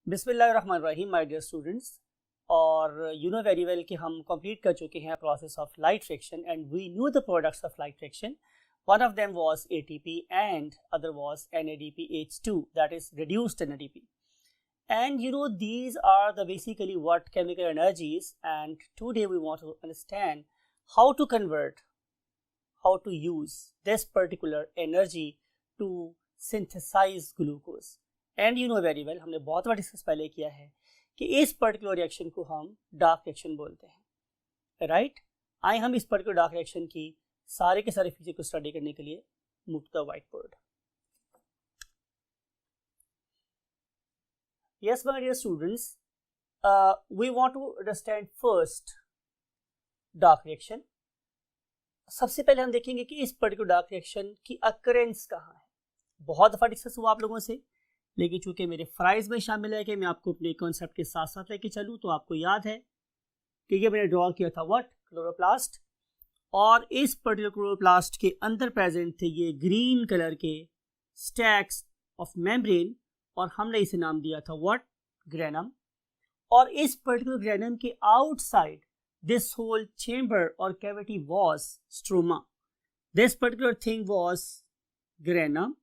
बिस्मिल्लाहिर्रहमानिर्रहीम my dear students. और you know very well कि हम कंप्लीट कर चुके हैं process of light friction and we knew the products of light friction. One of them was ATP and other was NADPH2, that is reduced NADP. And you know these are the basically what chemical energies, and today we want to understand how to convert, how to use this particular energy to synthesize glucose. And you know very well, हमने बहुत बार discuss पहले किया है कि इस particular reaction को हम dark reaction बोलते हैं, राइट. आए हम इस पर्टिकुलर डार्क रिएक्शन की सारे के सारे फीचर को स्टडी करने के लिए move to the whiteboard. Yes my dear students, we want to understand first dark reaction. सबसे पहले हम देखेंगे कि इस पर्टिकुलर डार्क रिएक्शन की अकरेंस कहाँ है. बहुत दफा डिस्कस हुआ आप लोगों से, लेकिन चूंकि मेरे फ्राइज में शामिल है कि मैं आपको अपने कॉन्सेप्ट के साथ साथ लेके चलूँ, तो आपको याद है कि ये मैंने ड्रॉ किया था व्हाट, क्लोरोप्लास्ट. और इस पर्टिकुलर क्लोरोप्लास्ट के अंदर प्रेजेंट थे ये ग्रीन कलर के स्टैक्स ऑफ मेम्ब्रेन, और हमने इसे नाम दिया था व्हाट, ग्रेनम. और इस पर्टिकुलर ग्रेनम के आउटसाइड दिस होल चेम्बर और cavity was stroma. This particular thing was granum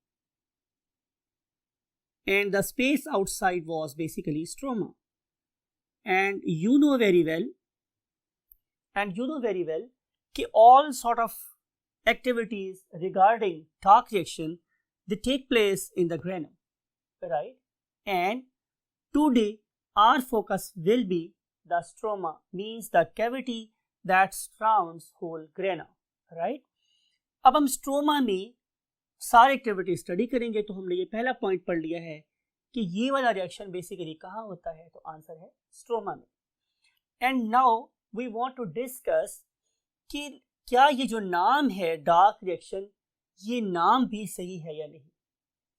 and the space outside was basically stroma. And you know very well कि all sort of activities regarding dark reaction, they take place in the granum, right? And today our focus will be the stroma, means the cavity that surrounds whole granum, right? अब हम stroma में सारी activity study करेंगे. तो हमने ये पहला point पढ़ लिया है कि ये वाला रिएक्शन बेसिकली कहाँ होता है, तो आंसर है स्ट्रोमा में. And now we want to discuss कि क्या ये जो नाम है डार्क रिएक्शन, ये नाम भी सही है या नहीं,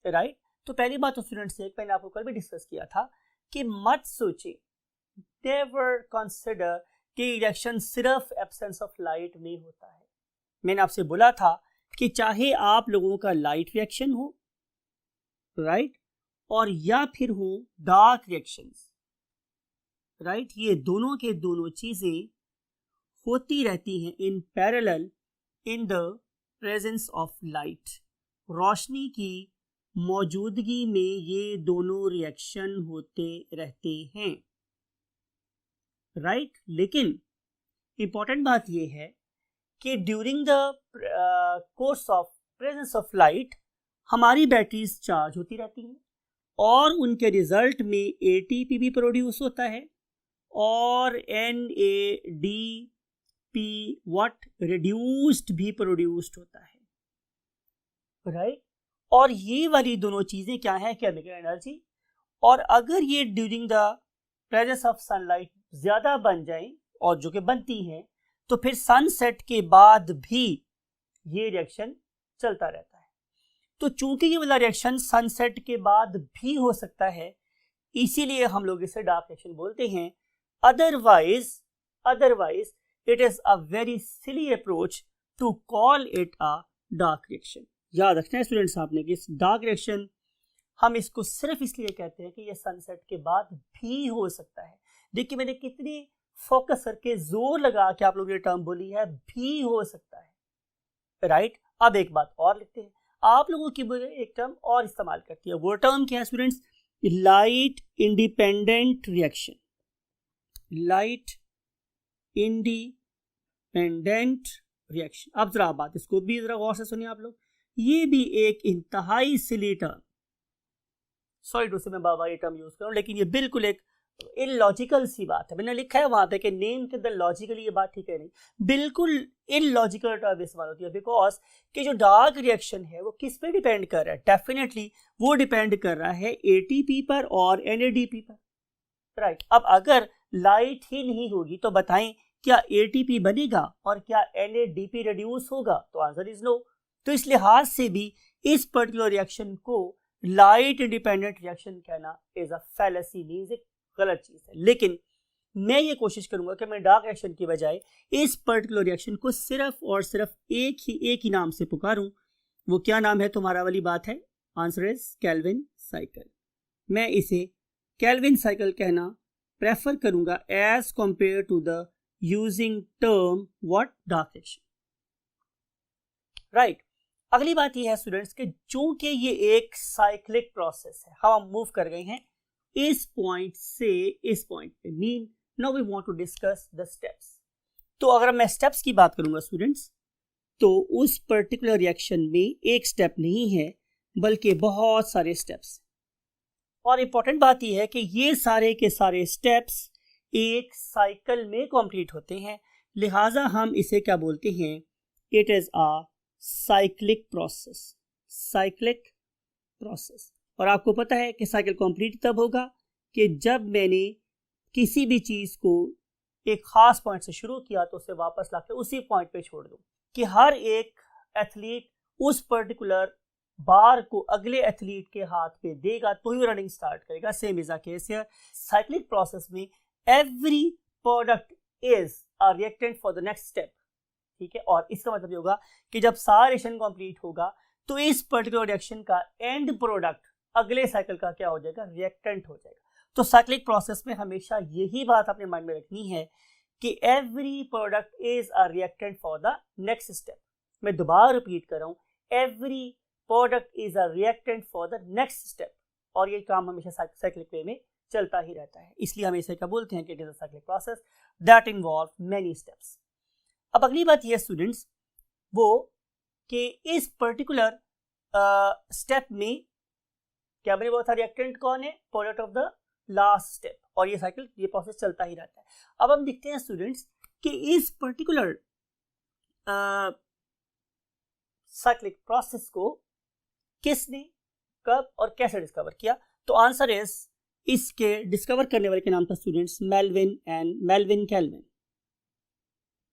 राइट. तो पहली बात तो स्टूडेंट्स, एक मैंने आपको कल भी डिस्कस किया था कि मत सोचे, नेवर कंसिडर कि रिएक्शन सिर्फ एब्सेंस ऑफ लाइट में होता है. मैंने आपसे बोला था कि चाहे आप लोगों का लाइट रिएक्शन हो, राइट, और या फिर हो डार्क रिएक्शंस, राइट, ये दोनों के दोनों चीजें होती रहती हैं in parallel in the presence of light. रोशनी की मौजूदगी में ये दोनों रिएक्शन होते रहते हैं, राइट. लेकिन इंपॉर्टेंट बात ये है कि during the course of presence of light हमारी बैटरीज चार्ज होती रहती हैं और उनके रिजल्ट में एटीपी भी प्रोड्यूस होता है और NADP व्हाट, रिड्यूस्ड भी प्रोड्यूस्ड होता है, राइट. और ये वाली दोनों चीजें क्या है, केमिकल एनर्जी. और अगर ये during the presence of sunlight ज्यादा बन जाए, और जो कि बनती हैं, तो फिर सनसेट के बाद भी ये रिएक्शन चलता रहता है. तो चूंकि ये वाला रिएक्शन सनसेट के बाद भी हो सकता है, इसीलिए हम लोग इसे डार्क रिएक्शन बोलते हैं. Otherwise it is a very silly approach to call it a dark reaction. याद रखना है स्टूडेंट्स आपने कि इस डार्क रिएक्शन हम इसको सिर्फ इसलिए कहते हैं कि ये सनसेट के बाद भी हो सकता है. देखिए मैंने कितनी फोकस करके जोर लगा के आप लोगों ने टर्म बोली है, भी हो सकता है, राइट. अब एक बात और लिखते हैं, आप लोगों की एक टर्म और इस्तेमाल करती है. वो टर्म क्या है students, light independent reaction. Light independent reaction. अब जरा बात इसको भी जरा गौर से सुनिए आप लोग. ये भी एक इंतहाई सिली टर्म, सॉरी टू से मैं बाबा ये टर्म यूज करूं, लेकिन ये बिल्कुल एक इलॉजिकल सी बात है. मैंने लिखा है वहां पे कि नेम के अंदर लॉजिकली ये बात ठीक है नहीं, बिल्कुल इलॉजिकल टर्म इस्तेमाल होती है. बिकॉज कि जो डार्क रिएक्शन है वो किस पे डिपेंड कर रहा है, डेफिनेटली वो डिपेंड कर रहा है एटीपी पर और NADP पर, राइट. अब अगर लाइट ही नहीं होगी तो बताएं क्या एटीपी बनेगा और क्या NADP रिड्यूस होगा, तो आंसर इज नो. तो इस लिहाज से भी इस पर्टिकुलर रिएक्शन को लाइट इंडिपेंडेंट रिएक्शन कहना इज अ फैलेसी, मींस एक गलत चीज है. लेकिन मैं ये कोशिश करूंगा कि मैं डार्क रिएक्शन की बजाय इस पर्टिकुलर रिएक्शन को सिर्फ और सिर्फ एक ही नाम से पुकारूं. वो क्या नाम है, तुम्हारा वाली बात है, आंसर इज केल्विन साइकिल. मैं इसे केल्विन साइकिल कहना प्रेफर करूंगा as compared to the using term what dark reaction, right. अगली बात ये है स्टूडेंट्स कि चूंकि ये एक साइक्लिक प्रोसेस है, हम मूव कर गए हैं इस पॉइंट से इस पॉइंट पे, mean now we want to discuss the steps. तो अगर मैं स्टेप्स की बात करूंगा स्टूडेंट्स, तो उस पर्टिकुलर रिएक्शन में एक स्टेप नहीं है बल्कि बहुत सारे स्टेप्स। और इंपॉर्टेंट बात यह है कि ये सारे के सारे स्टेप्स एक साइकिल में कंप्लीट होते हैं, लिहाजा हम इसे क्या बोलते हैं, it is a cyclic process, cyclic process. और आपको पता है कि साइकिल कंप्लीट तब होगा कि जब मैंने किसी भी चीज को एक खास पॉइंट से शुरू किया तो उसे वापस लाकर उसी पॉइंट पे छोड़ दूं, कि हर एक एथलीट उस पर्टिकुलर बार को अगले एथलीट के हाथ पे देगा तो ही रनिंग स्टार्ट करेगा। Same is a case here. Cyclic process में every product is a reactant for the next step, ठीक है। और इसका मतलब ये होगा कि जब सारा रिएक्शन कंप्लीट होगा तो इस पर्टिकुलर रिएक्शन का एंड प्रोडक्ट अगले साइकिल का क्या हो जाएगा, रिएक्टेंट हो जाएगा। तो साइक्लिक प्रोसेस में हमेशा यही बात अपने माइंड में रखनी है कि every product is a reactant for the next step. मैं दोबारा रिपीट कर रहा हूं, every product is a reactant for the next step. और ये काम हमेशा साइक्लिक वे में चलता ही रहता है, इसलिए हम इसे क्या बोलते हैं कि it is a cyclic process that involve many steps. अब अगली बात यह स्टूडेंट्स वो कि इस पर्टिकुलर स्टेप में क्या मैंने बोला था, रिएक्टेंट कौन है, product of the last step. और ये साइकिल, ये प्रोसेस चलता ही रहता है। अब हम देखते हैं स्टूडेंट्स कि इस पर्टिकुलर साइक्लिक प्रोसेस को किसने, कब और कैसे डिस्कवर किया। तो आंसर इज, इसके डिस्कवर करने वाले के नाम था students Melvin Calvin.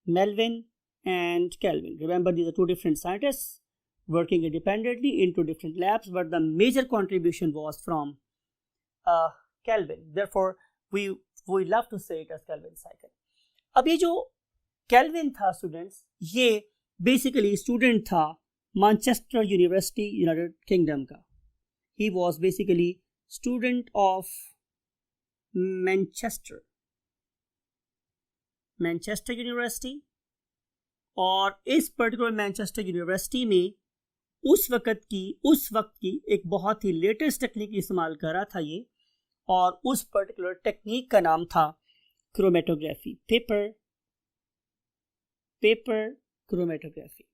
Melvin and Calvin, remember these are two different scientists working independently into different labs, but the major contribution was from Kelvin. Therefore, we love to say it as Kelvin cycle. अब ये जो Kelvin था students, ये basically student था Manchester university United kingdom का। He was basically student of Manchester university. और इस particular Manchester university में उस वक्त की एक बहुत ही लेटेस्ट टेक्निक इस्तेमाल कर रहा था ये, और उस पर्टिकुलर टेक्निक का नाम था क्रोमेटोग्राफी, पेपर क्रोमेटोग्राफी।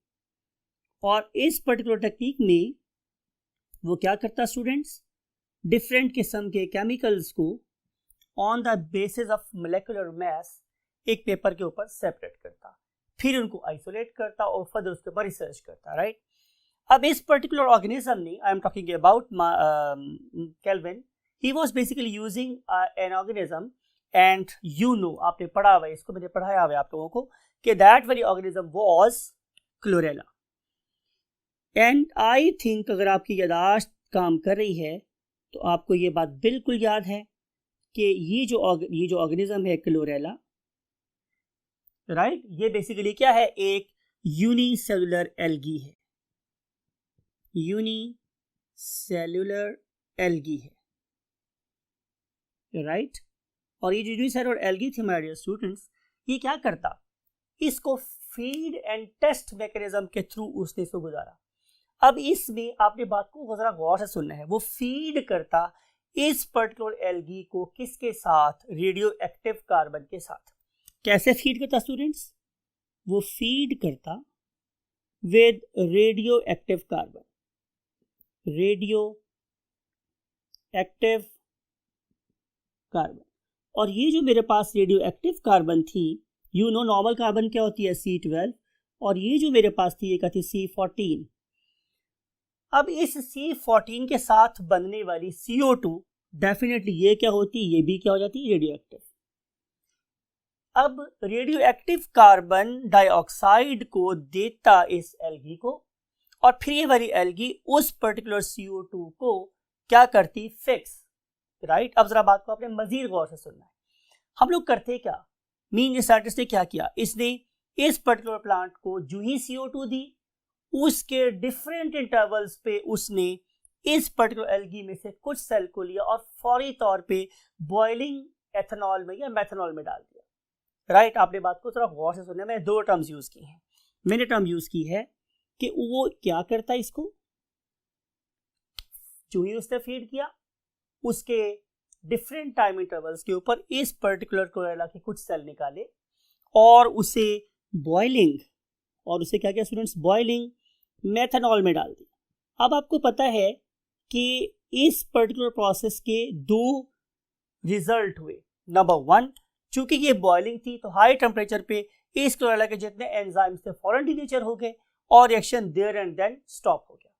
और इस पर्टिकुलर टेक्निक में वो क्या करता स्टूडेंट्स, डिफरेंट किस्म के केमिकल्स को on the basis of molecular mass एक पेपर के ऊपर सेपरेट करता, फिर उनको आइसोलेट करता और फर्दर उसके ऊपर रिसर्च करता, राइट। अब इस पर्टिकुलर ऑर्गेनिज्म ने, I am talking about kelvin, he was basically using an organism, and you no, आपने पढ़ा हुआ है इसको, मैंने पढ़ाया हुआ है आप लोगों को, कि that very organism was chlorella. And I think अगर आपकी याददाश्त काम कर रही है तो आपको ये बात बिल्कुल याद है कि ये जो ऑर्गेनिज्म है क्लोरेला, राइट, ये बेसिकली क्या है, एक यूनिसेलुलर एल्गी है, यूनिसेलुलर एल्गी है, राइट। और ये जो यूनिसेलुलर एल्गी थी माय डियर स्टूडेंट्स, ये क्या करता, इसको फीड एंड टेस्ट मैकेनिज्म के थ्रू उसने इसको गुजारा। अब इसमें आपने बात को जरा गौर से सुनना है, वो फीड करता इस पर्टिकुलर एल्गी को किसके साथ, रेडियो एक्टिव कार्बन के साथ। कैसे फीड करता स्टूडेंट्स, वो फीड करता with radio active carbon, radio active carbon. और ये जो मेरे पास रेडियो एक्टिव कार्बन थी, यू नो नॉर्मल कार्बन क्या होती है, C12, और ये जो मेरे पास थी ये क्या थी, C14। अब इस C14 के साथ बनने वाली CO2 डेफिनेटली ये क्या होती, ये भी क्या हो जाती, रेडियो एक्टिव। अब रेडियो एक्टिव कार्बन डाइऑक्साइड को देता इस एल्गी को, और फिर ये वाली एल्गी उस पर्टिकुलर CO2 को क्या करती, फिक्स, राइट। अब जरा बात को आपने मजीद गौर से सुनना है। हम लोग करते क्या, मीन साइंटिस्ट ने क्या किया, इसने इस पर्टिकुलर प्लांट को जो ही CO2 दी, उसके डिफरेंट इंटरवल्स पे उसने इस पर्टिकुलर एल्गी में से कुछ सेल को लिया और फौरी तौर पे बॉइलिंग एथेनॉल में या मेथनॉल में डाल दिया, राइट। आपने बात को थोड़ा गौर से सुनना, मैं दो टर्म्स यूज की हैं। मैंने टर्म यूज की है कि वो क्या करता है, इसको जो ही उसने फीड किया उसके डिफरेंट टाइम इंटरवल्स के ऊपर इस पर्टिकुलर क्लोरेला के कुछ सेल निकाले और उसे बॉइलिंग, और उसे क्या किया स्टूडेंट्स, बॉइलिंग मेथनॉल में डाल दिया। अब आपको पता है कि इस पर्टिकुलर प्रोसेस के दो रिजल्ट हुए। नंबर वन, चूंकि ये बॉइलिंग थी तो हाई टेम्परेचर पे इस क्लोरेला के जितने एंजाइम्स थे फौरन डिनेचर हो गए और reaction there and then stop हो गया।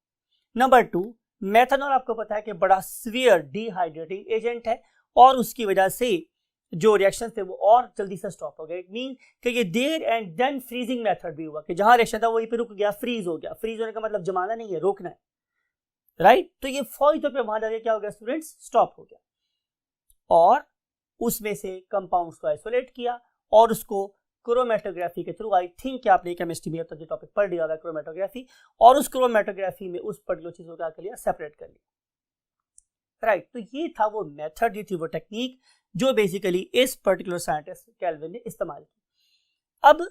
नंबर टू, मेथनॉल आपको पता है कि बड़ा सीवियर डिहाइड्रेटिंग एजेंट है और उसकी वजह से जो रिएक्शन थे वो और जल्दी से स्टॉप हो गए। इट मीन कि ये there and then freezing method भी हुआ कि जहां रिएक्शन था वहीं पे रुक गया, फ्रीज हो गया। फ्रीज होने का मतलब जमाना नहीं है, रोकना है, राइट। तो ये फौरी तौर पे वहां जाके क्या हो गया स्टूडेंट्स, स्टॉप हो गया और उसमें से कंपाउंड्स को आइसोलेट किया और उसको क्रोमेटोग्राफी के थ्रू, आई थिंक कि आपने केमिस्ट्री में अब तक ये टॉपिक पढ़ लिया होगा क्रोमेटोग्राफी, और उस क्रोमेटोग्राफी में उस पर्टिकुलर चीज को क्या कर लिया, सेपरेट कर लिया, राइट। तो ये था वो मेथड, ये थी वो टेक्निक जो बेसिकली इस पर्टिकुलर साइंटिस्ट केल्विन ने इस्तेमाल की। अब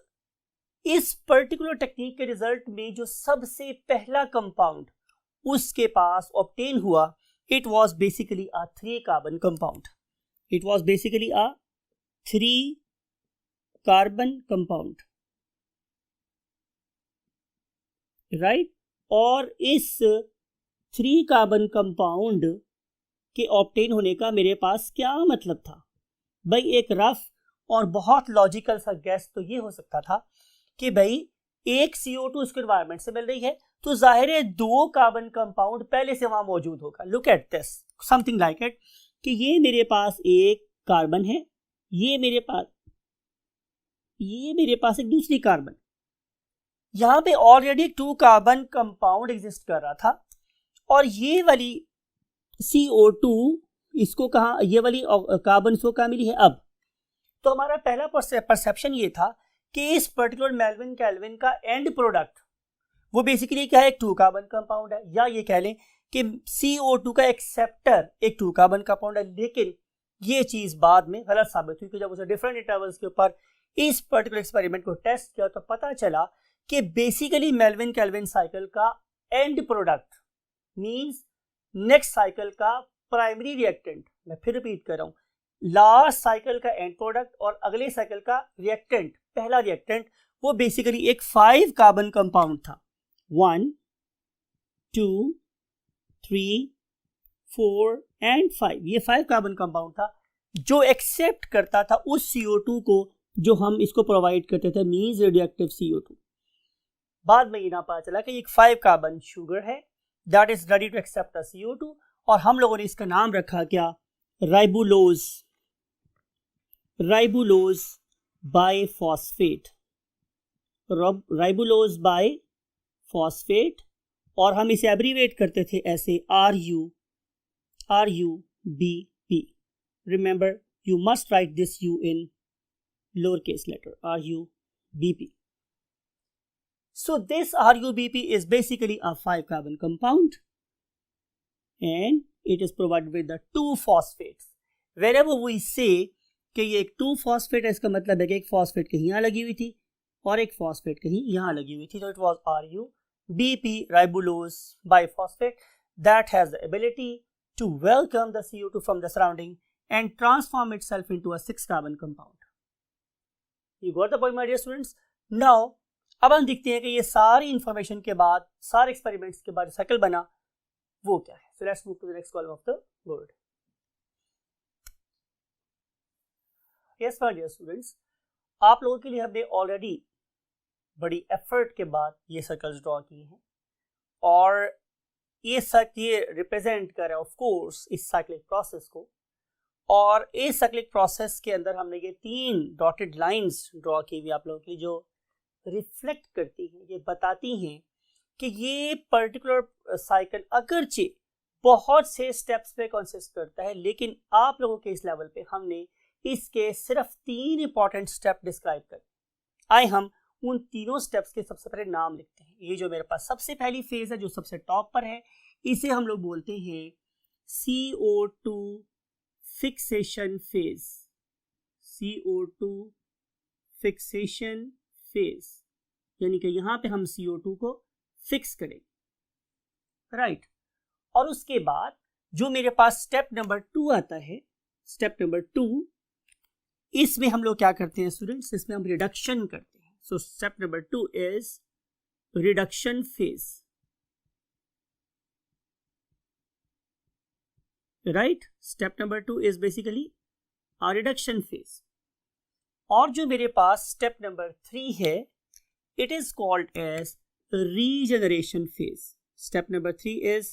इस पर्टिकुलर टेक्निक के रिजल्ट में जो सबसे पहला कंपाउंड उसके पास ऑब्टेन हुआ, it was basically a 3 carbon compound. It was basically a 3 carbon compound, right. और इस 3 कार्बन कंपाउंड के ऑब्टेन होने का मेरे पास क्या मतलब था भाई, एक रफ और बहुत लॉजिकल सा गेस तो ये हो सकता था कि भाई एक CO2 उसके एनवायरनमेंट से मिल रही है तो जाहिर है 2 कार्बन कंपाउंड पहले से वहां मौजूद होगा। Look at this, something like it कि ये मेरे पास एक कार्बन है, ये मेरे पास एक दूसरी कार्बन, यहां पे ऑलरेडी 2 कार्बन कंपाउंड एग्जिस्ट कर रहा था और ये वाली CO2 इसको कहा, ये वाली कार्बन इसको कहाँ मिली है अब। तो हमारा पहला परसेप्शन ये था कि इस पर्टिकुलर मेल्विन केल्विन का एंड प्रोडक्ट वो बेसिकली क्या है, एक 2 कार्बन कंपाउंड है, या ये कह लें कि CO2 का एक्सेप्टर एक 2 कार्बन कंपाउंड है। लेकिन ये चीज बाद में गलत साबित हुई कि जब उसे डिफरेंट इंटरवल्स के ऊपर इस पर्टिकुलर एक्सपेरिमेंट को टेस्ट किया तो पता चला कि बेसिकली मेल्विन केल्विन साइकिल का and product means next cycle का प्राइमरी रिएक्टेंट, मैं फिर रिपीट कर रहा हूं, लास्ट साइकिल का एंड प्रोडक्ट और अगले साइकिल का रिएक्टेंट, पहला रिएक्टेंट, वो बेसिकली एक 5 कार्बन कंपाउंड था। 1 2 3 4 एंड 5, ये 5 कार्बन कंपाउंड था जो एक्सेप्ट करता था उस CO2 को जो हम इसको प्रोवाइड करते थे, मींस रेडियोएक्टिव CO2। बाद में ये ना पता चला कि एक 5 कार्बन शुगर है that is ready to accept the CO2 और हम लोगों ने इसका नाम रखा क्या, राइबुलोज बाइफॉस्फेट, राइबुलोज बाइफॉस्फेट, और हम इसे एब्रीवेट करते थे ऐसे RUBP। Remember you must write this U in lowercase letter, RUBP. So this RUBP is basically a 5 carbon compound and it is provided with the 2 phosphates. Wherever we say कि ये एक 2 phosphate है, इसका मतलब है कि एक phosphate कहीं यहाँ लगी हुई थी और एक phosphate कहीं यहाँ लगी हुई थी, तो it was RUBP, ribulose biphosphate, that has the ability to welcome the CO2 from the surrounding and transform itself into a 6 carbon compound. You got the point, my dear students? Now अब हम देखते हैं कि ये सारी information के बाद, सारे एक्सपेरिमेंट्स के बाद साइकिल बना वो क्या है। So let's move to the next column of the board. Yes my dear students, आप लोगों के लिए हमने ऑलरेडी बड़ी एफर्ट के बाद ये सर्कल्स ड्रॉ किए हैं और ये रिप्रेजेंट कर रहा है ऑफ कोर्स इस साइक्लिक प्रोसेस को, और इस साइक्लिक प्रोसेस के अंदर हमने ये 3 डॉटेड लाइंस ड्रॉ की हुई आप लोगों के लिए जो रिफ्लेक्ट करती हैं, ये बताती हैं कि ये पर्टिकुलर साइकिल अगरचे बहुत से स्टेप्स पे कंसिस्ट करता है, लेकिन आप लोगों के इस लेवल पे हमने इसके सिर्फ 3 इंपॉर्टेंट स्टेप डिस्क्राइब कर। आए हम उन तीनों स्टेप्स के सबसे पहले नाम लिखते हैं। ये जो मेरे पास सबसे पहली फेज है जो सबसे टॉप पर है, इसे हम लोग बोलते हैं CO2 fixation phase, CO2 fixation phase, यानी कि यहां पे हम CO2 को फिक्स करेंगे, राइट। और उसके बाद जो मेरे पास स्टेप नंबर 2 आता है, स्टेप नंबर 2, इसमें हम लोग क्या करते हैं स्टूडेंट्स, इसमें हम रिडक्शन करते हैं। So step number 2 is reduction phase, right. Step number 2 is basically a reduction phase। और जो मेरे पास स्टेप नंबर 3 है, it is called as regeneration phase। Step number 3 is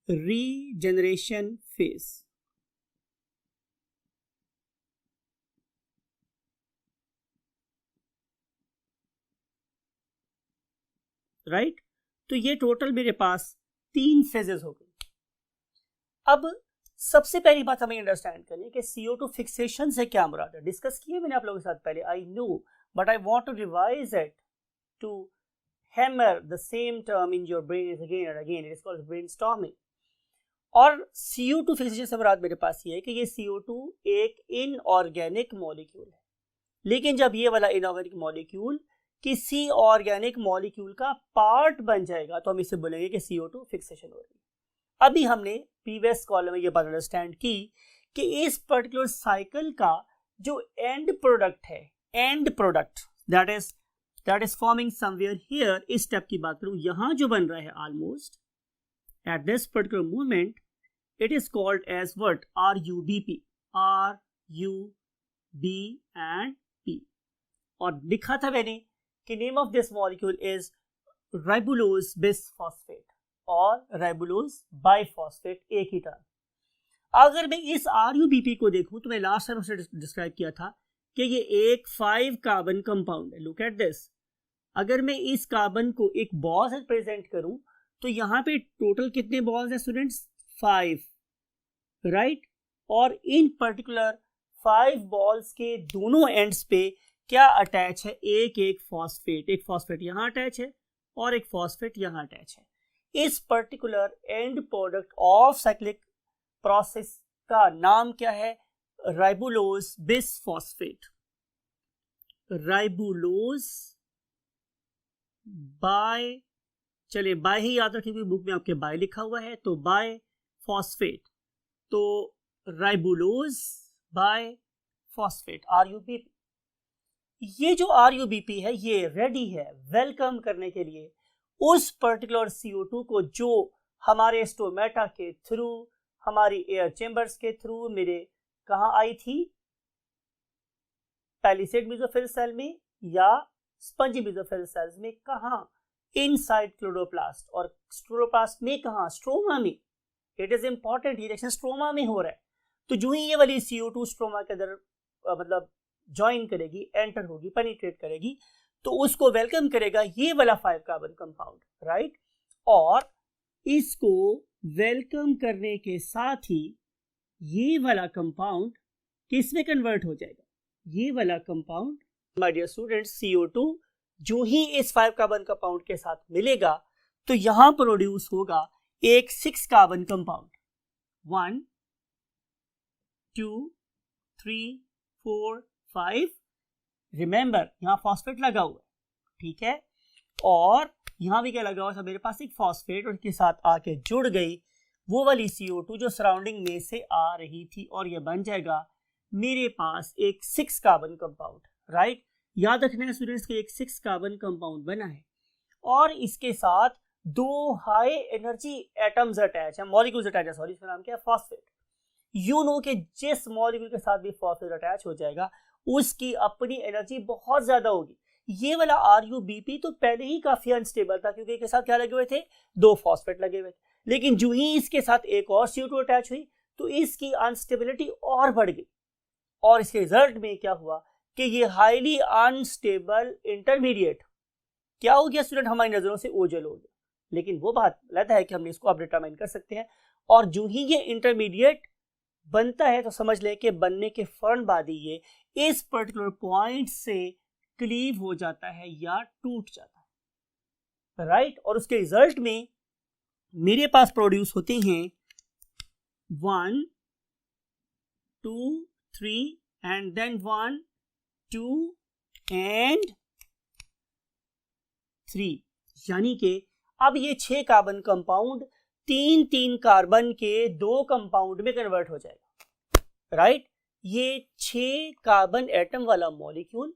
regeneration phase, right? तो ये टोटल मेरे पास 3 फेजेस हो गई। अब सबसे पहली बात हमें अंडरस्टैंड करनी है कि CO2 फिक्सेशन से क्या मुराद है। डिस्कस किए मैंने आप लोगों के साथ पहले, I know, but I want to revise it to hammer the same term in your brain again and again. It is called brainstorming। और CO2 फिक्सेशन से मुराद मेरे पास ये है कि ये CO2 एक इनऑर्गेनिक मॉलिक्यूल है, लेकिन जब ये वाला इनऑर्गेनिक मॉलिक्यूल किसी ऑर्गेनिक मॉलिक्यूल का पार्ट बन जाएगा तो हम इसे बोलेंगे कि CO2 फिक्सेशन हो रही है। अभी हमने प्रीवियस कॉलम में ये बात अंडरस्टैंड की कि इस पर्टिकुलर साइकिल का जो एंड प्रोडक्ट है, end product that is forming somewhere here, इस स्टेप की बात करूं, यहां जो बन रहा है almost at this particular moment, it is called as what, RUBP, RUB and P। और लिखा था मैंने कि name of this molecule is ribulose bisphosphate और राइबुलोज बाइफॉस्फेट, एक ही टर्म। अगर मैं इस RUBP को देखूं तो मैं लास्ट टाइम उसे डिस्क्राइब किया था कि ये एक 5 कार्बन कंपाउंड है। लुक एट दिस, अगर मैं इस कार्बन को एक बॉल से प्रेजेंट करूं तो यहां पे टोटल कितने बॉल्स हैं स्टूडेंट्स, 5, राइट। और इन पर्टिकुलर 5 बॉल्स के दोनों एंड्स पे क्या अटैच है, एक फॉस्फेट, एक फॉस्फेट यहां अटैच है और एक फॉस्फेट यहां अटैच है। इस particular and product of cyclic process का नाम क्या है, राइबुलोज बिसफॉस्फेट, राइबुलोज बाय, चलिए बाय ही याद रखिए क्योंकि बुक में आपके बाय लिखा हुआ है, तो बाय फॉस्फेट, तो राइबुलोज बाय फॉस्फेट, RUBP। ये जो RUBP है ये रेडी है वेलकम करने के लिए उस पर्टिकुलर CO2 को जो हमारे स्टोमेटा के थ्रू, हमारी एयर चेंबर्स के थ्रू मेरे कहां आई थी, पैलिसेड मेसोफिल सेल में या स्पंजी मेसोफिल सेल्स में, कहां, इनसाइड क्लोरोप्लास्ट, और क्लोरोप्लास्ट में कहां, स्ट्रोमा में। इट इज इंपॉर्टेंट, ये रिएक्शन स्ट्रोमा में हो रहा है। तो जो ही ये वाली CO2 स्ट्रोमा के अंदर मतलब ज्वाइन करेगी, एंटर होगी, पेनिट्रेट करेगी, तो उसको वेलकम करेगा ये वाला 5 कार्बन कंपाउंड, राइट। और इसको वेलकम करने के साथ ही ये वाला कंपाउंड किस में कन्वर्ट हो जाएगा, ये वाला compound my dear students, CO2 जो ही इस 5 कार्बन कंपाउंड के साथ मिलेगा तो यहां प्रोड्यूस होगा एक 6 कार्बन कंपाउंड, 1 2 3 4 5, रिमेंबर यहां फॉस्फेट लगा हुआ है, ठीक है। और यहां भी क्या लगा हुआ था, मेरे पास एक फॉस्फेट और उसके साथ आके जुड़ गई वो वाली CO2 जो सराउंडिंग में से आ रही थी, और ये बन जाएगा मेरे पास एक 6 कार्बन कंपाउंड, राइट। याद रखना है स्टूडेंट्स के एक 6 कार्बन कंपाउंड बना है और इसके साथ 2 हाई एनर्जी एटम्स अटैच है, मॉलिक्यूल्स अटैच है, सॉरी इसका नाम क्या है, फॉस्फेट। यू नो कि जिस मॉलिक्यूल के साथ भी फॉस्फेट अटैच हो जाएगा उसकी अपनी एनर्जी बहुत ज्यादा होगी। ये वाला RUBP तो पहले ही काफी अनस्टेबल था क्योंकि इसके साथ क्या लगे हुए थे, 2 फॉस्फेट लगे हुए थे, लेकिन जो ही इसके साथ एक और CO2 अटैच हुई तो इसकी अनस्टेबिलिटी और बढ़ गई, और इसके रिजल्ट में क्या हुआ कि ये हाईली अनस्टेबल इंटरमीडिएट क्या हो गया स्टूडेंट, हमारी नजरों से ओझल हो गया। लेकिन वो बात अलग है कि हमने इसको अब डिटरमाइन कर सकते हैं, और जो ही ये इंटरमीडिएट बनता है तो समझ लें कि बनने के फौरन बाद ही ये इस पर्टिकुलर पॉइंट से क्लीव हो जाता है या टूट जाता है, राइट। और उसके रिजल्ट में मेरे पास प्रोड्यूस होते हैं 1 2 3 एंड देन 1 2 एंड 3, यानी कि अब ये 6 कार्बन कंपाउंड 3 कार्बन के 2 कंपाउंड में कन्वर्ट हो जाएगा, राइट। ये 6 कार्बन एटम वाला मॉलिक्यूल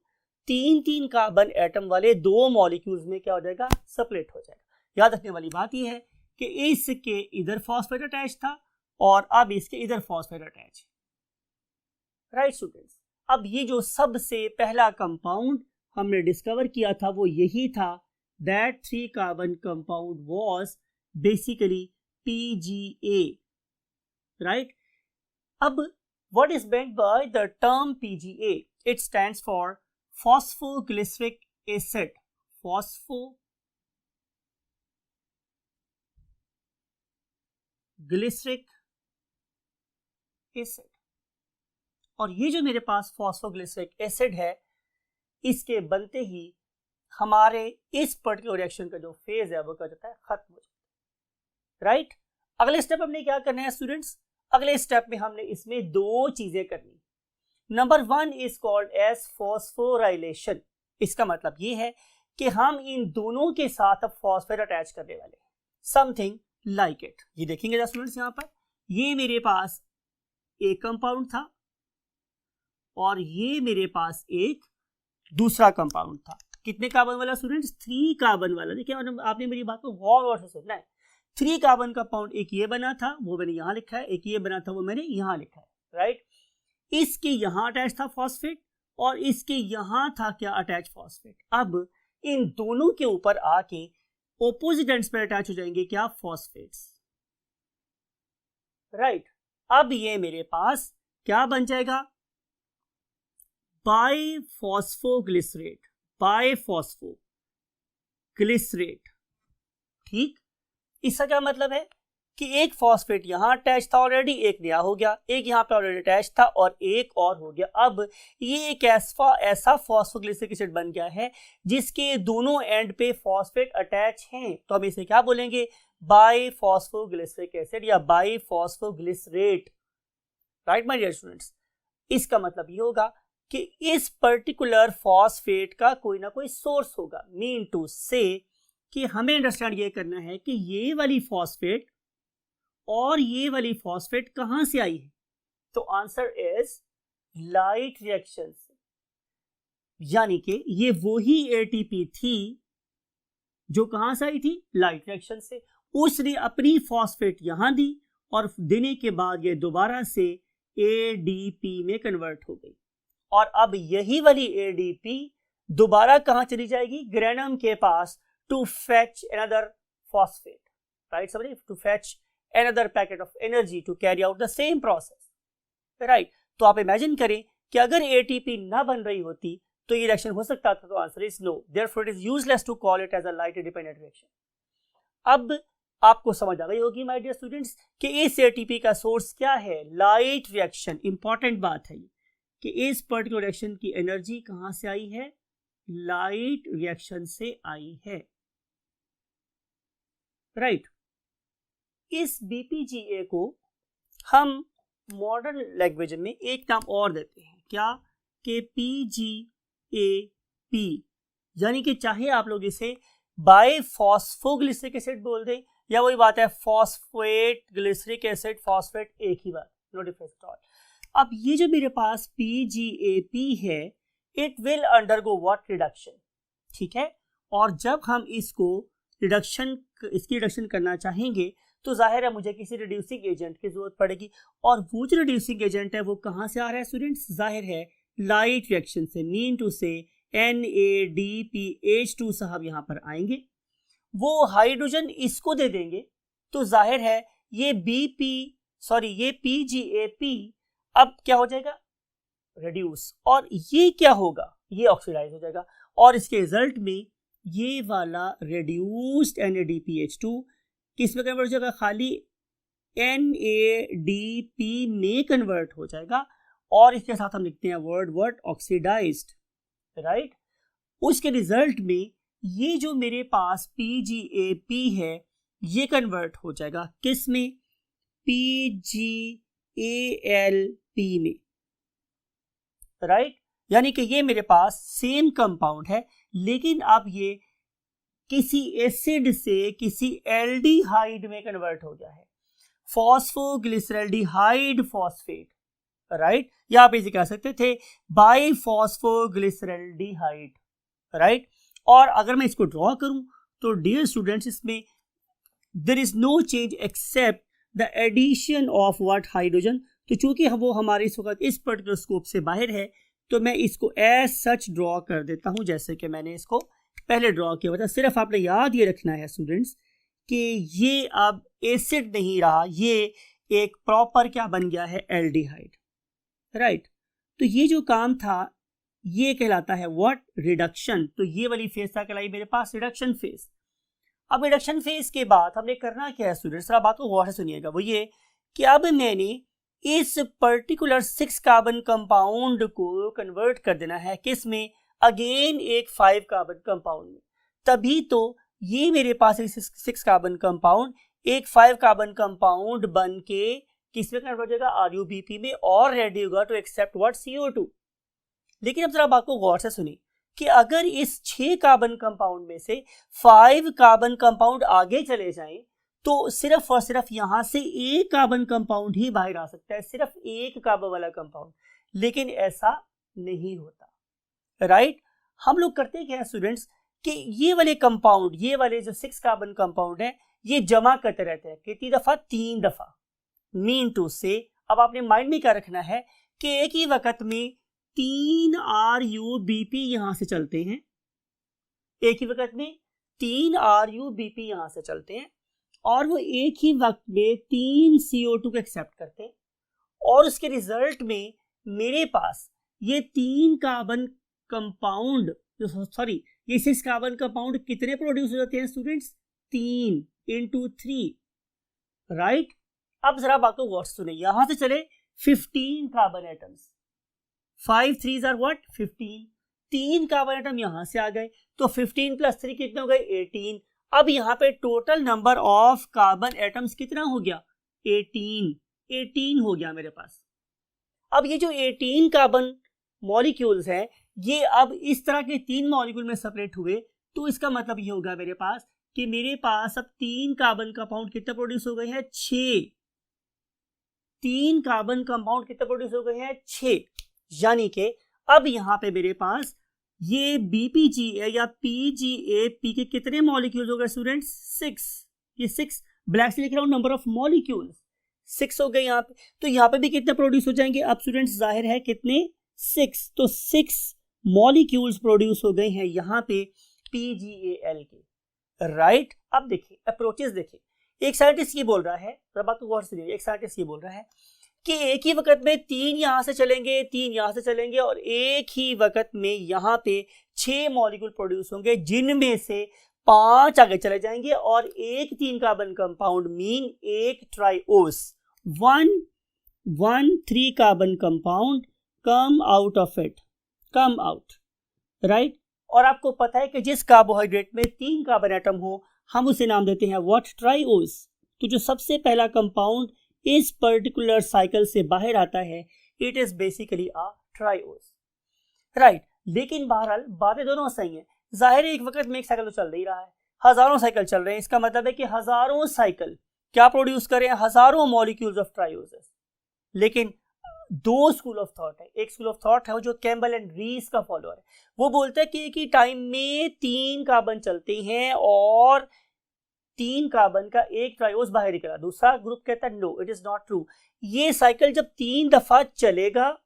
3 कार्बन एटम वाले 2 मॉलिक्यूल्स में क्या हो जाएगा, सेपरेट हो जाएगा। याद रखने वाली बात यह है कि इसके इधर फॉस्फेट अटैच था और अब इसके इधर फॉस्फेट अटैच, राइट स्टूडेंट्स। अब ये जो सबसे पहला कंपाउंड हमने डिस्कवर किया था वो यही था, that 3 carbon compound was basically PGA, right. अब what is meant by the term PGA? It stands for phosphoglyceric acid. Phosphoglyceric acid. और ये जो मेरे पास phosphoglyceric acid है, इसके बनते ही हमारे इस पर्टिकुलर रिएक्शन का जो फेज है वो क्या जाता है, खत्म हो जाता है, राइट। अगले स्टेप हमने क्या करना है स्टूडेंट्स, अगले स्टेप में हमने इसमें 2 चीजें करनी। Number 1 is called as phosphorylation. इसका मतलब ये है कि हम इन दोनों के साथ अब फॉस्फेट अटैच करने वाले, समथिंग लाइक इट। ये देखेंगे स्टूडेंट्स, यहाँ पर ये मेरे पास एक कंपाउंड था और ये मेरे पास एक दूसरा कंपाउंड था। कितने कार्बन वाला स्टूडेंट्स, 3 कार्बन वाला। देखिए आपने मेरी बात को गौर से सुनना है। 3 कार्बन कंपाउंड, एक ये बना था वो मैंने यहां लिखा है, एक ये बना था वो मैंने यहां लिखा है, राइट। इसके यहां अटैच था फॉस्फेट और इसके यहां था क्या, अटैच फॉस्फेट। अब इन दोनों के ऊपर आके ऑपोजिट एंड्स पर अटैच हो जाएंगे क्या, फॉस्फेट्स, राइट। अब ये मेरे पास क्या बन जाएगा, बाइफॉस्फोग्लिसरेट, बाइफॉस्फोग्लिसरेट, ठीक। इसका क्या मतलब है कि एक फॉस्फेट यहां अटैच था ऑलरेडी, एक नया हो गया, एक यहां पे ऑलरेडी अटैच था और एक और हो गया। अब ये एक ऐसा फॉस्फोग्लिसरिक एसिड बन गया है जिसके दोनों एंड पे फॉस्फेट अटैच हैं, तो हम इसे क्या बोलेंगे, बाइफॉस्फोग्लिसरिक एसिड या बाइफॉस्फोग्लिसरेट, राइट माय डियर स्टूडेंट्स। इसका मतलब ये होगा कि इस पर्टिकुलर फॉस्फेट का कोई ना कोई सोर्स होगा। मीन टू से कि हमें अंडरस्टैंड ये करना है कि ये वाली फॉस्फेट और ये वाली फॉस्फेट कहां से आई है, तो आंसर इज लाइट रिएक्शन से, यानी कि ये वही एटीपी थी जो कहां से आई थी, लाइट रिएक्शन से। उसने अपनी फॉस्फेट यहां दी और देने के बाद ये दोबारा से एडीपी में कन्वर्ट हो गई और अब यही वाली एडीपी दोबारा कहां चली जाएगी, ग्रेनम के पास, to fetch another phosphate, right? Somebody to fetch another packet of energy to carry out the same process, right? तो आप इमेजिन करें कि अगर ATP ना बन रही होती तो ये रिएक्शन हो सकता था, तो answer is no. therefore it is useless to call it as a light independent reaction। अब आपको समझ आ गई होगी माय डियर स्टूडेंट्स कि इस ATP का सोर्स क्या है, लाइट रिएक्शन। इंपॉर्टेंट बात है कि इस पर्टिकुलर रिएक्शन की एनर्जी कहां से आई है, लाइट रिएक्शन से आई है, राइट। इस BPGA को हम मॉडर्न लैंग्वेज में एक नाम और देते हैं, क्या, कि PGAP, यानी कि चाहे आप लोग इसे बाइफॉस्फोग्लिसरिक एसिड बोल दें या वही बात है फॉस्फेट ग्लिसरिक एसिड, फॉस्फेट एक ही बात, नो डिफरेंस एट ऑल। अब ये जो मेरे पास PGAP है, it will undergo what, reduction, ठीक है। और जब हम इसकी रिडक्शन करना चाहेंगे तो जाहिर है मुझे किसी रिड्यूसिंग एजेंट की जरूरत पड़ेगी, और वो जो रिड्यूसिंग एजेंट है वो कहां से आ रहा है स्टूडेंट्स, जाहिर है लाइट रिएक्शन से। मीन टू से NADPH2 साहब यहां पर आएंगे, वो हाइड्रोजन इसको दे देंगे, तो जाहिर है ये PGAP अब क्या हो जाएगा, रिड्यूस, और ये क्या होगा, ये ऑक्सीडाइज हो जाएगा और इसके रिजल्ट में ये वाला रिड्यूस्ड NADPH2 किस में कन्वर्ट हो जाएगा, खाली NADP में कन्वर्ट हो जाएगा और इसके साथ हम लिखते हैं वर्ड ऑक्सीडाइज्ड, राइट। उसके रिजल्ट में ये जो मेरे पास PGAP है ये कन्वर्ट हो जाएगा किस में, PgAlP में, राइट। यानी कि ये मेरे पास सेम कंपाउंड है, लेकिन अब ये किसी एसिड से किसी एल्डिहाइड में कन्वर्ट हो गया है, फॉस्फोग्लिसरल्डिहाइड फॉस्फेट, राइट। या आप इसे कह सकते थे बाइफॉस्फोग्लिसरल्डिहाइड, राइट। और अगर मैं इसको ड्रॉ करूं तो डियर स्टूडेंट्स, इसमें there is no change except the addition of what, hydrogen. तो चूंकि वो हमारे इस वक्त इस पर्टिकुलर स्कोप से बाहर है, तो मैं इसको एज सच ड्रॉ कर देता हूं जैसे कि मैंने इसको पहले ड्रॉ किया था। सिर्फ आपने याद ये रखना है स्टूडेंट्स कि ये अब एसिड नहीं रहा, ये एक प्रॉपर क्या बन गया है, एल्डिहाइड, राइट। तो ये जो काम था ये कहलाता है व्हाट, रिडक्शन। तो ये वाली फेज था कहलाई मेरे पास रिडक्शन फेज। अब रिडक्शन फेज के बाद हमने करना क्या है स्टूडेंट्स, आप बात को गौर से सुनिएगा। वो ये कि अब मैंने इस पर्टिकुलर 6 कार्बन कंपाउंड को कन्वर्ट कर देना है किस में, अगेन एक 5 कार्बन कंपाउंड में। तभी तो ये मेरे पास 6 कार्बन कंपाउंड एक 5 कार्बन कंपाउंड बन के किस में कन्वर्ट हो जाएगा, RuBP में, और रेडी होगा टू एक्सेप्ट व्हाट, CO2। लेकिन अब जरा बात को गौर से सुनिए कि अगर इस 6 कार्बन कंपाउंड में से 5 कार्बन कंपाउंड आगे चले जाएं, तो सिर्फ और सिर्फ यहां से एक कार्बन कंपाउंड ही बाहर आ सकता है, सिर्फ एक कार्बन वाला कंपाउंड। लेकिन ऐसा नहीं होता, राइट। हम लोग करते क्या है स्टूडेंट्स कि ये वाले कंपाउंड, ये वाले जो 6 कार्बन कंपाउंड है, ये जमा करते रहते हैं कितनी दफा, 3 दफा। मीन टू से, अब आपने माइंड में क्या रखना है कि एक ही वक्त में 3 RuBP यहां से चलते हैं, एक ही वक्त में 3 RuBP यहां से चलते हैं, और वो एक ही वक्त में 3 CO2 को एक्सेप्ट करते हैं, और उसके रिजल्ट में मेरे पास ये 3 कार्बन कंपाउंड, सॉरी ये 6 कार्बन कंपाउंड कितने प्रोड्यूस हो जाते हैं स्टूडेंट्स, 3 × 3, राइट। अब जरा बात को गौर से सुने, यहां से चले 15 carbon atoms, 5 3s are what, 15, 3 carbon atom यहां से आ गए, तो 15 + 3 कितने हो गए, 18। अब यहाँ पे total number of carbon atoms कितना हो गया, 18 हो गया मेरे पास। अब ये जो 18 कार्बन मॉलिक्यूल्स हैं, ये अब इस तरह के 3 मॉलिक्यूल में सेपरेट हुए, तो इसका मतलब ये होगा मेरे पास कि मेरे पास अब 3 कार्बन कंपाउंड कितने प्रोड्यूस हो गए हैं, 6। 3 कार्बन कंपाउंड कितने प्रोड्यूस हो गए हैं, 6। यानी कि अब यहाँ पे मेरे पास ये BPGA या PGAP के कितने मॉलिक्यूल्स हो गए स्टूडेंट्स, 6। ये 6 ब्लैक से लिख रहा हूं, नंबर ऑफ मॉलिक्यूल्स 6 हो गए यहाँ पे। तो यहाँ पे भी कितने प्रोड्यूस हो जाएंगे अब स्टूडेंट्स, जाहिर है कितने, 6। तो 6 मॉलिक्यूल्स प्रोड्यूस हो गए हैं यहाँ पे PGAL के, राइट। अब देखिए अप्रोचेस देखिए, एक साइंटिस्ट ये बोल रहा है, बात को गौर से सुनिए, एक साइंटिस्ट ये बोल रहा है कि एक ही वक्त में 3 यहां से चलेंगे, 3 यहां से चलेंगे, और एक ही वक्त में यहाँ पे 6 मॉलिक्यूल प्रोड्यूस होंगे, जिनमें से 5 आगे चले जाएंगे, और एक 3 कार्बन कंपाउंड मीन एक ट्राइओस, 3 carbon compound come out of it, come out, right. और आपको पता है कि जिस कार्बोहाइड्रेट में 3 कार्बन एटम हो, हम उसे नाम देते हैं व्हाट, ट्राइओस। तो जो सबसे पहला कंपाउंड इस पर्टिकुलर साइकिल से बाहर आता है, it is basically a triose, right. लेकिन बहरहाल बातें दोनों सही हैं, जाहिर है एक वक्त में एक साइकिल तो चल ही रहा है, हजारों साइकिल चल रहे हैं, इसका मतलब है कि हजारों साइकिल क्या प्रोड्यूस करें, हजारों मॉलिक्यूल्स ऑफ ट्राइओस। लेकिन 2 स्कूल ऑफ थॉट है, एक स्कूल ऑफ थॉट है जो कैम्बल एंड रीस का फॉलोअर है, वो बोलता है कि एक ही टाइम में 3 कार्बन चलते हैं और 3 कार्बन का एक ट्राइओस बाहर निकला। दूसरा ग्रुप कहता है no, it is not true. ये साइकिल जब 3 दफा चलेगा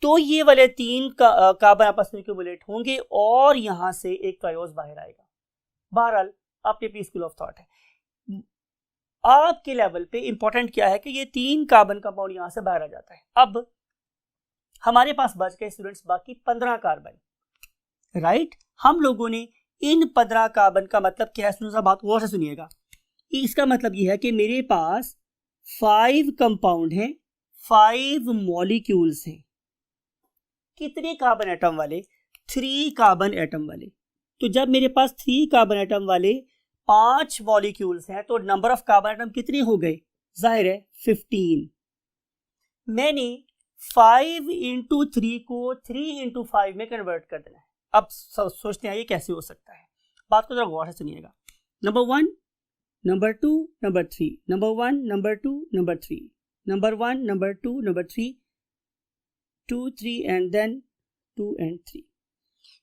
तो ये वाले 3 कार्बन आपस में एक्यूमुलेट होंगे और यहां से एक ट्राइओस बाहर आएगा। बहरहाल अपनी अपनी स्कूल ऑफ थॉट है। आपके लेवल पे इंपॉर्टेंट क्या है कि ये 3 कार्बन कंपाउंड यहां से बाहर आ जाता है। अब हमारे पास बच गए स्टूडेंट्स बाकी 15 कार्बन, राइट। हम लोगों ने इन 15 कार्बन का मतलब क्या है, बात गौर से सुनिएगा। इसका मतलब यह है कि मेरे पास 5 कंपाउंड हैं, 5 मॉलिक्यूल्स हैं, कितने कार्बन एटम वाले, 3 कार्बन एटम वाले। तो जब मेरे पास 3 कार्बन एटम वाले 5 मॉलिक्यूल्स हैं तो नंबर ऑफ कार्बन एटम कितने हो गए, जाहिर है 15। मैंने 5 इंटू 3 को 3 इंटू 5 में कन्वर्ट कर देना है। अब सोचते हैं ये कैसे हो सकता है, बात को जरा गौर से सुनिएगा। Number 1, number 2, number 3, number 1, number 2, number 3, number 1, number 2, number 3, 2, 3 and then 2 and 3।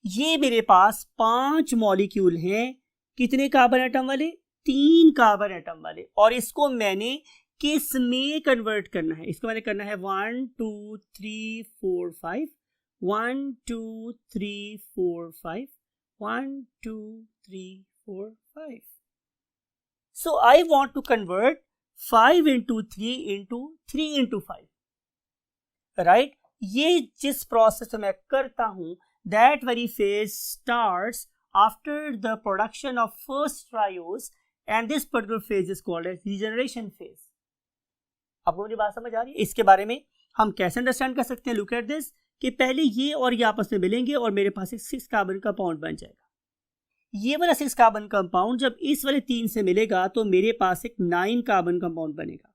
ये मेरे पास 5 मॉलिक्यूल हैं, कितने कार्बन एटम वाले, 3 कार्बन एटम वाले, और इसको मैंने किस में कन्वर्ट करना है, इसको मैंने करना है 1 2 3 4 5, 1 2 3 4 5, 1 2 3 4 5। So I want to convert 5 into 3 into 3 into 5, right? ये जिस प्रोसेस में मैं करता हूं, that very phase starts after the production of first triose, and this particular phase is called as regeneration phase. आपको मुझे बात समझ आ रही है? इसके बारे में हम कैसे अंडरस्टैंड कर सकते हैं, लुक एट दिस, कि पहले ये और ये आपस में मिलेंगे और मेरे पास एक 6 कार्बन कंपाउंड बन जाएगा। ये वाला 6 कार्बन कंपाउंड जब इस वाले 3 से मिलेगा तो मेरे पास एक 9 कार्बन कंपाउंड बनेगा।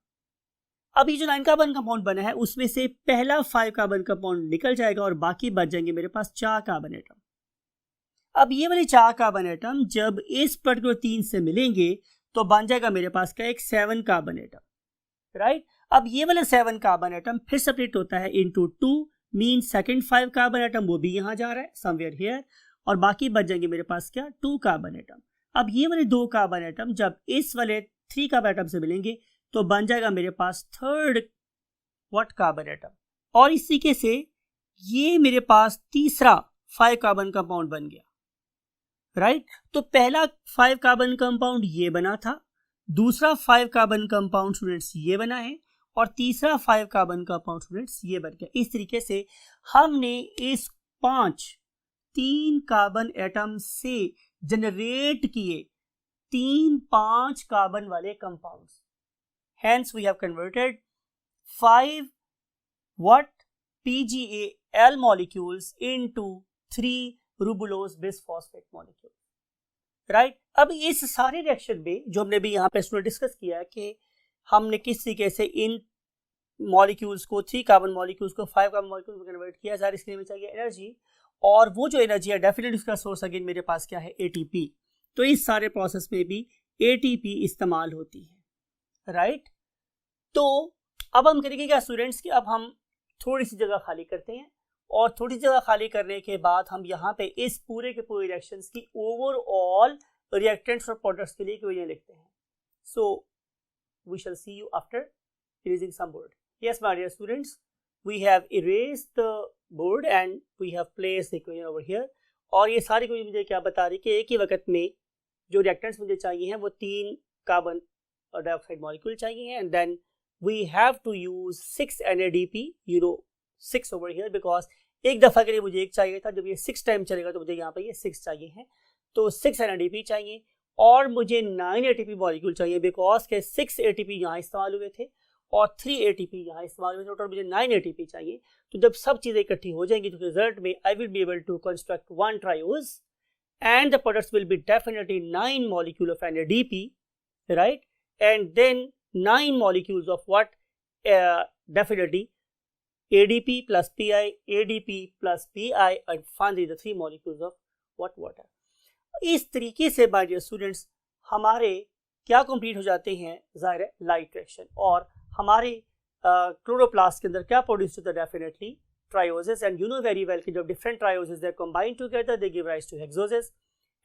अब ये जो 9 कार्बन कंपाउंड बना है उसमें से पहला 5 कार्बन कंपाउंड निकल जाएगा और बाकी बच जाएंगे मेरे पास 4 कार्बन एटम। अब ये वाले 4 कार्बन एटम जब इस पर्टिकुलर 3 से मिलेंगे तो बन जाएगा मेरे पास का एक 7 कार्बन एटम, राइट? अब ये वाला 7 कार्बन एटम फिर सेपरेट होता है into 2, mean second 5 carbon atom वो भी यहां जा रहा है समवेयर हियर, और बाकी बच जाएंगे मेरे पास क्या, 2 कार्बन एटम। अब ये वाले 2 कार्बन एटम जब इस वाले 3 कार्बन एटम से मिलेंगे तो बन जाएगा मेरे पास थर्ड व्हाट कार्बन एटम, और इस तरीके से ये मेरे पास तीसरा 5 कार्बन कंपाउंड बन गया, राइट? तो पहला 5 कार्बन कंपाउंड ये बना था, दूसरा 5 कार्बन कंपाउंड स्टूडेंट्स ये बना है, और तीसरा 5 कार्बन कंपाउंड स्टूडेंट्स ये बन गया। इस तरीके से हमने इस 3 कार्बन एटम से जनरेट किए 5 कार्बन वाले compounds. Hence we have converted 5 what PGAL molecules into 3 ribulose bisphosphate molecules, right? अब इस सारे रिएक्शन में जो हमने भी यहाँ पे स्टूडेंट डिस्कस किया है कि हमने किस तरीके से इन मॉलिक्यूल्स को 3 कार्बन मॉलिक्यूल्स को 5 कार्बन मॉलिक्यूल्स में कन्वर्ट किया, सारी इसके लिए चाहिए एनर्जी, और वो जो एनर्जी है डेफिनेटली उसका सोर्स अगेन मेरे पास क्या है, ATP। तो इस सारे प्रोसेस में भी ATP इस्तेमाल होती है, राइट? तो अब हम करेंगे क्या स्टूडेंट्स कि अब हम थोड़ी सी जगह खाली करते हैं, और थोड़ी सी जगह खाली करने के बाद हम यहाँ पे इस पूरे के पूरे रिएक्शंस की ओवरऑल रिएक्टेंट्स और प्रोडक्ट्स के लिए इक्वेशन लिखते हैं। So we shall see you after erasing some board. Yes my dear students, we have erased the board and we have placed the equation over here. और ये सारी equation मुझे क्या बता रही है कि एक ही वक्त में जो रिएक्टेंट्स मुझे चाहिए हैं वो 3 कार्बन डाइऑक्साइड मॉलिक्यूल चाहिए, and then we have to use 6 NADP, 6 over here, because एक दफ़ा के लिए मुझे 1 चाहिए था, जब ये 6 टाइम चलेगा तो मुझे यहाँ पे ये 6 चाहिए हैं, तो 6 NADP चाहिए, और मुझे 9 ATP मॉलिक्यूल चाहिए बिकॉज के 6 ATP यहाँ इस्तेमाल हुए थे और 3 ATP यहाँ इस्तेमाल हुए थे, टोटल मुझे 9 ATP चाहिए। तो जब सब चीज़ें इकट्ठी हो जाएंगी तो रिजल्ट में I will be able to construct 1 triose and the products will be definitely 9 molecule of NADP, right? And then 9 molecules of what? Definitely ADP plus PI, ADP plus PI, and finally the 3 molecules of what? Water. इस तरीके से my dear students हमारे क्या complete हो जाते हैं, जाहिर है लाइट रिएक्शन, और हमारे क्लोरोप्लास्ट के अंदर क्या प्रोड्यूस होता है, definitely trioses. And you know very well कि जब different trioses they combine together they give rise to hexoses,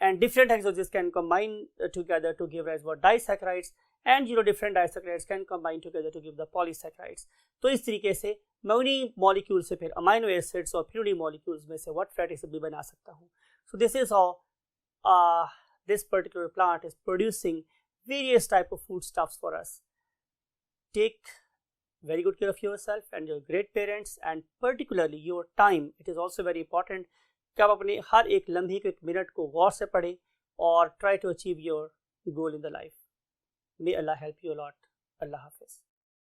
and different hexoses can combine together to give rise what disaccharides, and different disaccharides can combine together to give the polysaccharides। तो इस तरीके से मैं उन्हीं molecule से फिर amino acids और फिर उन्हीं मॉलिक्यूल्स में से व्हाट फैटी एसिड भी बना सकता हूँ। So this is how this particular plant is producing various type of foodstuffs for us. Take very good care of yourself and your great parents, and particularly your time. It is also very important कि आप अपने हर एक लम्हे को, एक minute को गौर से पढ़ें और try to achieve your goal in the life. May अल्लाह हेल्प यू अलॉट। अल्लाह हाफिज़।